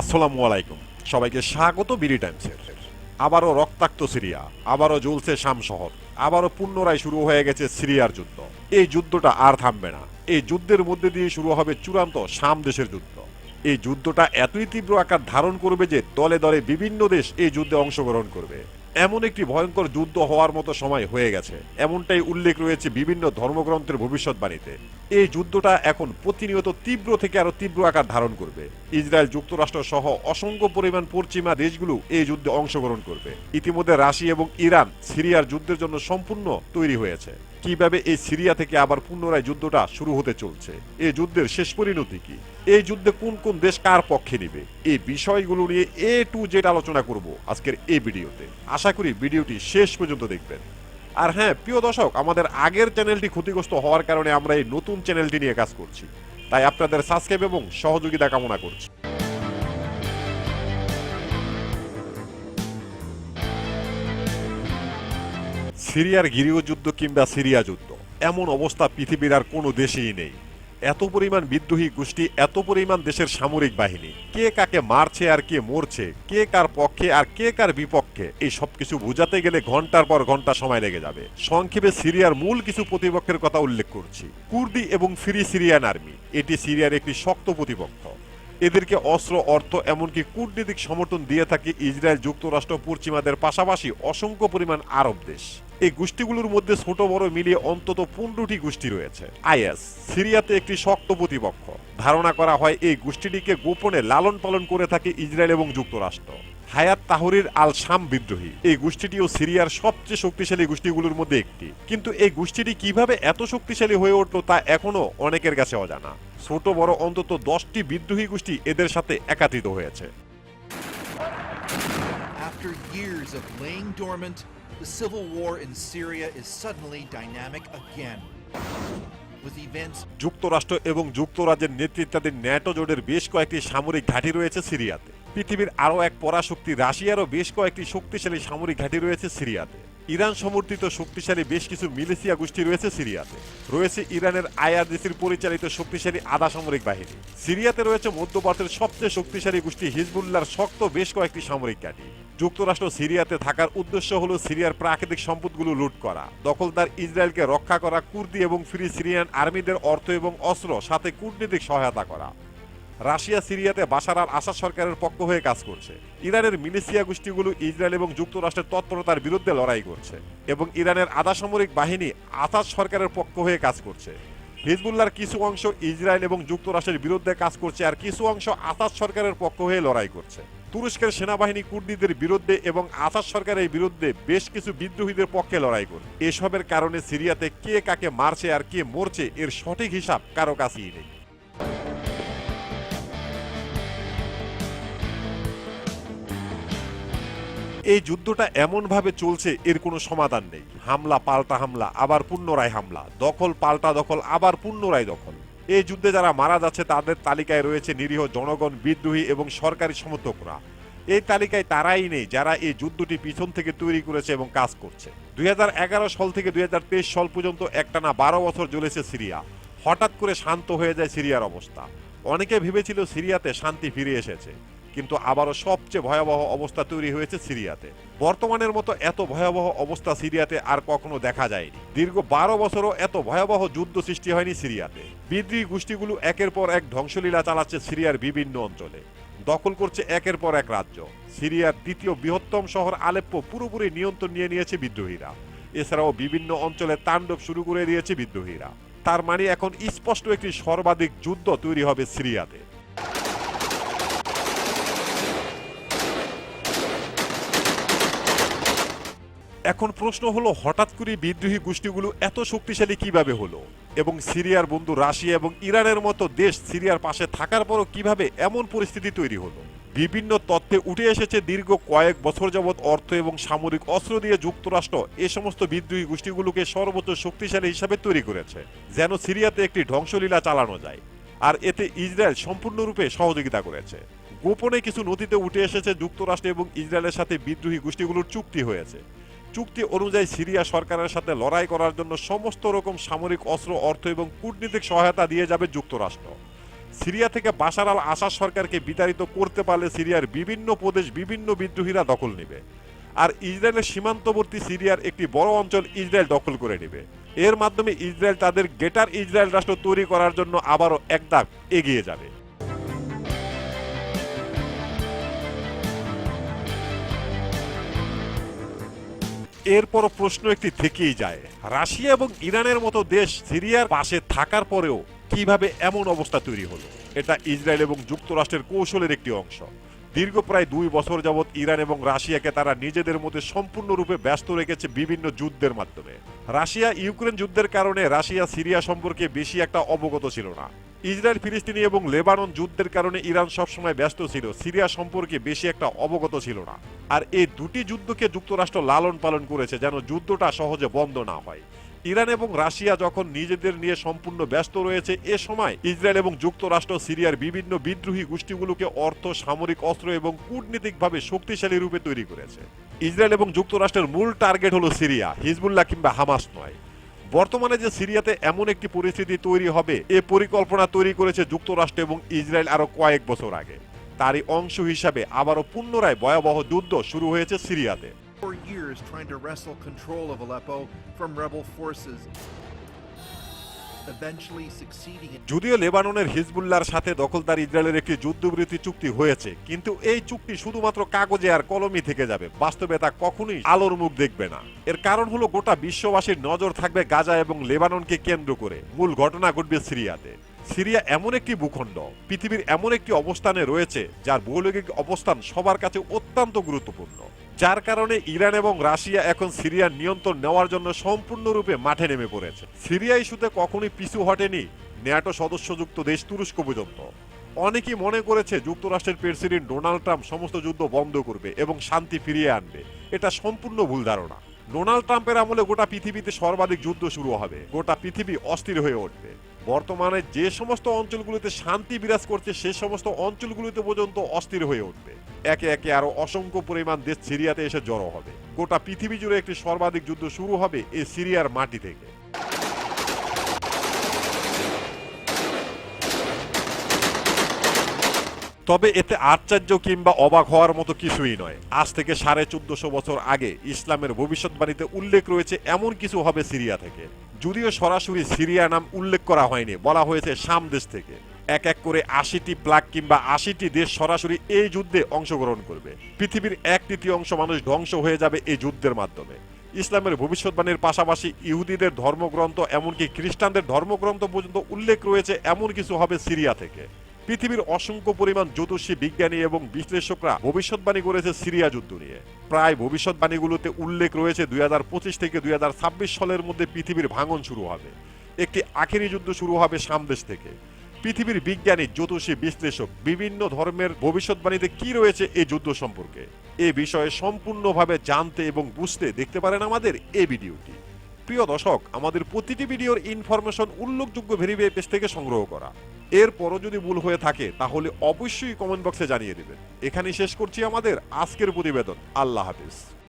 আসসালামু আলাইকুম, সবাইকে স্বাগত বিডি টাইমসের। আবারও রক্তাক্ত সিরিয়া, আবারও জ্বলছে শাম শহর, আবারও পুনরায় শুরু হয়ে গেছে সিরিয়ার যুদ্ধ। এই যুদ্ধটা আর থামবে না। এই যুদ্ধের মধ্যে দিয়ে শুরু হবে চূড়ান্ত শাম দেশের যুদ্ধ। এই যুদ্ধটা এতই তীব্র আকার ধারণ করবে যে দলে দলে বিভিন্ন দেশ এই যুদ্ধে অংশগ্রহণ করবে। এমন একটি ভয়ঙ্কর যুদ্ধ হওয়ার মতো সময় হয়ে গেছে, এমনটাই উল্লেখ রয়েছে বিভিন্ন ধর্মগ্রন্থের ভবিষ্যৎবাণীতে। এই যুদ্ধটা এখন প্রতিনিয়ত তীব্র থেকে আরো তীব্র আকার ধারণ করবে। ইসরায়েল, যুক্তরাষ্ট্র সহ অসংখ্য পরিমাণ পশ্চিমা দেশগুলো এই যুদ্ধে অংশগ্রহণ করবে। ইতিমধ্যে রাশিয়া এবং ইরান সিরিয়ার যুদ্ধের জন্য সম্পূর্ণ তৈরি হয়েছে। কিভাবে এই সিরিয়া থেকে আবার পুনরায় যুদ্ধটা শুরু হতে চলছে, এই যুদ্ধের শেষ পরিণতি কি, এই যুদ্ধে কোন কোন দেশ কার পক্ষে নিবে, এই বিষয়গুলো নিয়ে এ টু জেড আলোচনা করব আজকের এই ভিডিওতে। আশা করি ভিডিওটি শেষ পর্যন্ত দেখবেন। আর হ্যাঁ প্রিয় দর্শক, আমাদের আগের চ্যানেলটি ক্ষতিগ্রস্ত হওয়ার কারণে আমরা এই নতুন চ্যানেলটি নিয়ে কাজ করছি, তাই আপনাদের সাবস্ক্রাইব এবং সহযোগিতা কামনা করছি। সিরিয়ার গৃহযুদ্ধ কিংবা সিরিয়া যুদ্ধ, এমন অবস্থা পৃথিবীর আর কোনো দেশেই নেই। এত পরিমাণ বিদ্রোহী গোষ্ঠী, এত পরিমাণ দেশের সামরিক বাহিনী, কে কাকে মারছে আর কে মরছে, কে কার পক্ষে আর কে কার বিপক্ষে, এই সবকিছু বোঝাতে গেলে ঘন্টার পর ঘন্টা সময় লেগে যাবে। সংক্ষেপে সিরিয়ার মূল কিছু প্রতিপক্ষের কথা উল্লেখ করছি। কুর্দি এবং ফ্রি সিরিয়ান আর্মি, এটি সিরিয়ার একটি শক্ত প্রতিপক্ষ। এদেরকে অস্ত্র, অর্থ, এমনকি কূটনীতিক সমর্থন দিয়ে থাকে ইসরায়েল, যুক্তরাষ্ট্র, পশ্চিমাদের পাশাপাশি অসংখ্য পরিমাণ আরব দেশ। এই গোষ্ঠীগুলোর মধ্যে ছোট বড় মিলিয়ে অন্তত 15টি গোষ্ঠী রয়েছে। আইএস সিরিয়াতে একটি শক্ত প্রতিপক্ষ। ধারণা করা হয় এই গোষ্ঠীটিকে গোপনে লালন পালন করে থাকে ইসরায়েল এবং যুক্তরাষ্ট্র। হায়াত তাহরির আল শাম বিদ্রোহী, এই গোষ্ঠীটিও সিরিয়ার সবচেয়ে শক্তিশালী গোষ্ঠীগুলোর মধ্যে একটি। কিন্তু এই গোষ্ঠীটি কিভাবে এত শক্তিশালী হয়ে উঠল তা এখনো অনেকের কাছে অজানা। ছোট বড় অন্তত 10টি বিদ্রোহী গোষ্ঠী এদের সাথে একাত্রিত হয়েছে। After years of laying dormant, the civil war in Syria is suddenly dynamic again. With events যুক্তরাষ্ট্র এবং যুক্তরাজ্যের নেতৃত্বাধীন ন্যাটো জোটের বেশ কয়েকটি সামরিক ঘাঁটি রয়েছে সিরিয়াতে। পৃথিবীর আরও এক পরাশক্তি রাশিয়ারও বেশ কয়েকটি শক্তিশালী সামরিক ঘাঁটি রয়েছে সিরিয়াতে। ইরান সমর্থিত শক্তিশালী বেশ কিছু মিলিশিয়া গোষ্ঠী রয়েছে সিরিয়াতে। রয়েছে ইরানের আইআরজিসির পরিচালিত শক্তিশালী আধা সামরিক বাহিনী। সিরিয়াতে রয়েছে মধ্যপ্রাচ্যের সবচেয়ে শক্তিশালী গোষ্ঠী হিজবুল্লাহর শক্ত বেশ কয়েকটি সামরিক ঘাঁটি। যুক্তরাষ্ট্র সিরিয়াতে থাকার উদ্দেশ্য হল সিরিয়ার প্রাকৃতিক সম্পদগুলো লুট করা, দখলদার ইসরায়েলকে রক্ষা করা, কুর্দি এবং ফ্রি সিরিয়ান আর্মিদের অর্থ এবং অস্ত্র, সাথে কূটনীতিক সহায়তা করা। রাশিয়া সিরিয়াতে বাশার আল আসাদ সরকারের পক্ষ হয়ে কাজ করছে। ইরানের মিলিশিয়া গোষ্ঠীগুলো ইসরায়েল এবং যুক্তরাষ্ট্রের তৎপরতার বিরুদ্ধে লড়াই করছে এবং ইরানের আধা সামরিক বাহিনী আসাদ সরকারের পক্ষ হয়ে কাজ করছে। হিজবুল্লাহর কিছু অংশ ইসরায়েল এবং যুক্তরাষ্ট্রের বিরুদ্ধে কাজ করছে, আর কিছু অংশ আসাদ সরকারের পক্ষ হয়ে লড়াই করছে। তুরস্কের সেনাবাহিনী কুর্দিদের বিরুদ্ধে এবং আসাদ সরকারের বিরুদ্ধে বেশ কিছু বিদ্রোহীদের পক্ষে লড়াই করে। এসবের কারণে সিরিয়াতে কে কাকে মারছে আর কে মরছে এর সঠিক হিসাব কারো কাছেই নেই। এই যুদ্ধটা এমনভাবে চলছে এর কোনো সমাধান নেই। হামলা পাল্টা হামলা, আবার পুনরায় হামলা, দখল পাল্টা দখল, আবার পুনরায় দখল। এই যুদ্ধে যারা মারা যাচ্ছে তাদের তালিকায় রয়েছে নিরীহ জনগণ, বিদ্রোহী এবং সরকারি সমর্থকরা। এই তালিকায় তারাই নেই যারা এই যুদ্ধটি পিছন থেকে তৈরি করেছে এবং কাজ করছে। 2011 সাল থেকে 2023 সাল পর্যন্ত একটানা 12 বছর জ্বলেছে সিরিয়া। হঠাৎ করে শান্ত হয়ে যায় সিরিয়ার অবস্থা। অনেকে ভেবেছিল সিরিয়াতে শান্তি ফিরে এসেছে, কিন্তু আবারও সবচেয়ে ভয়াবহ অবস্থা তৈরি হয়েছে সিরিয়াতে। বর্তমানের মতো এত ভয়াবহ অবস্থা সিরিয়াতে আর কখনো দেখা যায়নি। দীর্ঘ 12 বছরও এত ভয়াবহ যুদ্ধ সৃষ্টি হয়নি সিরিয়াতে। বিদ্রোহী গোষ্ঠীগুলো একের পর এক ধ্বংসলীলা চালাচ্ছে সিরিয়ার বিভিন্ন অঞ্চলে, দখল করছে একের পর এক রাজ্য। সিরিয়ার দ্বিতীয় বৃহত্তম শহর আলেপ্পো পুরোপুরি নিয়ন্ত্রণ নিয়ে নিয়েছে বিদ্রোহীরা। এছাড়াও বিভিন্ন অঞ্চলে তাণ্ডব শুরু করে দিয়েছে বিদ্রোহীরা। তার মানে এখন স্পষ্ট একটি সর্বাধিক যুদ্ধ তৈরি হবে সিরিয়াতে। এখন প্রশ্ন হলো, হঠাৎ করে বিদ্রোহী গোষ্ঠীগুলো এত শক্তিশালী কিভাবে হলো, এবং সিরিয়ার বন্ধু রাশিয়া এবং ইরানের মতো দেশ সিরিয়ার পাশে থাকার পরও কিভাবে এমন পরিস্থিতি তৈরি হলো। বিভিন্ন তথ্যে উঠে এসেছে দীর্ঘ কয়েক বছর যাবৎ অর্থ এবং সামরিক অস্ত্র দিয়ে যুক্তরাষ্ট্র এ সমস্ত বিদ্রোহী গোষ্ঠীগুলোকে সর্বোচ্চ শক্তিশালী হিসাবে তৈরি করেছে, যেন সিরিয়াতে একটি ধ্বংসলীলা চালানো যায়। আর এতে ইসরায়েল সম্পূর্ণরূপে সহযোগিতা করেছে। গোপনে কিছু নথিতে উঠে এসেছে যুক্তরাষ্ট্র এবং ইসরায়েলের সাথে বিদ্রোহী গোষ্ঠীগুলোর চুক্তি হয়েছে। চুক্তি অনুযায়ী সিরিয়া সরকারের সাথে লড়াই করার জন্য সমস্ত রকম সামরিক অস্ত্র, অর্থ এবং কূটনীতিক সহায়তা দিয়ে যাবে যুক্তরাষ্ট্র। সিরিয়া থেকে বাশার আল আসাদ সরকারকে বিতাড়িত করতে পারলে সিরিয়ার বিভিন্ন প্রদেশ বিভিন্ন বিদ্রোহীরা দখল নেবে, আর ইসরায়েলের সীমান্তবর্তী সিরিয়ার একটি বড় অঞ্চল ইসরায়েল দখল করে নেবে। এর মাধ্যমে ইসরায়েল তাদের গ্রেটার ইসরায়েল রাষ্ট্র তৈরি করার জন্য আবারও এক ধাপ এগিয়ে যাবে। এরপর প্রশ্ন একটি থেকেই যায়, রাশিয়া এবং ইরানের মতো দেশ সিরিয়ার পাশে থাকার পরেও কিভাবে এমন অবস্থা তৈরি হলো? এটা ইসরায়েল এবং যুক্তরাষ্ট্রের কৌশলের একটি অংশ। দীর্ঘ প্রায় 2 বছর যাবৎ ইরান এবং রাশিয়াকে তারা নিজেদের মধ্যে সম্পূর্ণরূপে ব্যস্ত রেখেছে বিভিন্ন যুদ্ধের মাধ্যমে। রাশিয়া ইউক্রেন যুদ্ধের কারণে রাশিয়া সিরিয়া সম্পর্কে বেশি একটা অবগত ছিল না। ইসরায়েল ফিলিস্তিনি এবং লেবানন যুদ্ধের কারণে ইরান সবসময় ব্যস্ত ছিল, সিরিয়া সম্পর্কে বেশি একটা অবগত ছিল না। আর এই দুটি যুদ্ধকে যুক্তরাষ্ট্র লালন পালন করেছে যেন যুদ্ধটা সহজে বন্ধ না হয়। ইরান এবং রাশিয়া যখন নিজেদের নিয়ে সম্পূর্ণ ব্যস্ত রয়েছে, এ সময় ইসরায়েল এবং যুক্তরাষ্ট্র সিরিয়ার বিভিন্ন বিদ্রোহী গোষ্ঠীগুলোকে অর্থ, সামরিক অস্ত্র এবং কূটনীতিকভাবে শক্তিশালী রূপে তৈরি করেছে। ইসরায়েল এবং যুক্তরাষ্ট্রের মূল টার্গেট হলো সিরিয়া, হিজবুল্লাহ কিংবা হামাস নয়। বর্তমানে যে সিরিয়াতে এমন একটি পরিস্থিতি তৈরি হবে, এ পরিকল্পনা তৈরি করেছে যুক্তরাষ্ট্র এবং ইসরায়েল আরো কয়েক বছর আগে। তারই অংশ হিসাবে আবারও পুনরায় ভয়াবহ যুদ্ধ শুরু হয়েছে সিরিয়াতে। 4 years trying to wrestle control of Aleppo from rebel forces, eventually succeeding in যদিও লেবাননের হিজবুল্লাহর সাথে দখলদার ইসরায়েলের একটি যুদ্ধবিরতি চুক্তি হয়েছে, কিন্তু এই চুক্তি শুধুমাত্র কাগজে আর কলমই থেকে যাবে, বাস্তবে তা কখনোই আলোর মুখ দেখবে না। এর কারণ হলো গোটা বিশ্ববাসীর নজর থাকবে গাজা এবং লেবাননকে কেন্দ্র করে, মূল ঘটনা ঘটবে সিরিয়াতে। সিরিয়া এমন একটি ভূখণ্ড, পৃথিবীর এমন একটি অবস্থানে রয়েছে যার ভৌগোলিক অবস্থান সবার কাছে অত্যন্ত গুরুত্বপূর্ণ, যার কারণে ইরান এবং রাশিয়া এখন সিরিয়ার নিয়ন্ত্রণ নেওয়ার জন্য সম্পূর্ণরূপে মাঠে নেমে পড়েছে। সিরিয়া ইস্যুতে কখনোই পিছু হটেনি ন্যাটো সদস্যযুক্ত দেশ তুরস্ক পর্যন্ত। অনেকেই মনে করেছে যুক্তরাষ্ট্রের প্রেসিডেন্ট ডোনাল্ড ট্রাম্প সমস্ত যুদ্ধ বন্ধ করবে এবং শান্তি ফিরিয়ে আনবে। এটা সম্পূর্ণ ভুল ধারণা। ডোনাল্ড ট্রাম্পের আমলে গোটা পৃথিবীতে সর্বাধিক যুদ্ধ শুরু হবে, গোটা পৃথিবী অস্থির হয়ে উঠবে। বর্তমানে যে সমস্ত অঞ্চলগুলোতে শান্তি বিরাজ করছে সে সমস্ত অঞ্চলগুলোতে পর্যন্ত অস্থির হয়ে উঠবে। একে একে আরো অসংখ্য পরিমাণ দেশ সিরিয়াতে এসে জড়ো হবে। গোটা পৃথিবী জুড়ে একটি সর্বাধিক যুদ্ধ শুরু হবে এই সিরিয়ার মাটি থেকে। তবে এতে আশ্চর্য কিংবা অবাক হওয়ার মতো কিছুই নয়। আজ থেকে 1450 বছর আগে ইসলামের ভবিষ্যৎবাণীতে উল্লেখ রয়েছে এমন কিছু হবে সিরিয়া থেকে। যদিও সরাসরি সিরিয়া নাম উল্লেখ করা হয়নি, বলা হয়েছে শাম দেশ থেকে। এক এক করে 80টি প্লাগ কিংবা 80টি দেশ সরাসরি এই যুদ্ধে অংশগ্রহণ করবে। পৃথিবীর 1/3 মানুষ ধ্বংস হয়ে যাবে এই যুদ্ধের মাধ্যমে। ইসলামের ভবিষ্যৎবাণীর পাশাপাশি ইহুদিদের ধর্মগ্রন্থ এমনকি খ্রিস্টানদের ধর্মগ্রন্থ পর্যন্ত উল্লেখ রয়েছে এমন কিছু হবে সিরিয়া থেকে। পৃথিবীর অসংখ্য পরিমাণ জ্যোতিষী, বিজ্ঞানী এবং বিশ্লেষকরা ভবিষ্যৎবাণী করেছে সিরিয়া যুদ্ধ নিয়ে। প্রায় ভবিষ্যৎবাণীগুলোতে উল্লেখ রয়েছে 2025 থেকে 2026 সালের মধ্যে পৃথিবীর ভাঙন শুরু হবে। একটি আখেরি যুদ্ধ শুরু হবে শাম দেশ থেকে। পৃথিবীর বিজ্ঞানী, জ্যোতিষী, বিশ্লেষক বিভিন্ন ধর্মের ভবিষ্যৎবাণীতে কি রয়েছে এই যুদ্ধ সম্পর্কে, এ বিষয়ে সম্পূর্ণভাবে জানতে এবং বুঝতে দেখতে পারেন আমাদের এই ভিডিওটি। প্রিয় দর্শক, আমাদের প্রতিটি ভিডিওর ইনফরমেশন উল্লেখযোগ্য ভেরিফাই পেজ থেকে সংগ্রহ করা। এরপরও যদি ভুল হয়ে থাকে তাহলে অবশ্যই কমেন্ট বক্সে জানিয়ে দেবেন। এখানেই শেষ করছি আমাদের আজকের প্রতিবেদন। আল্লাহ হাফিজ।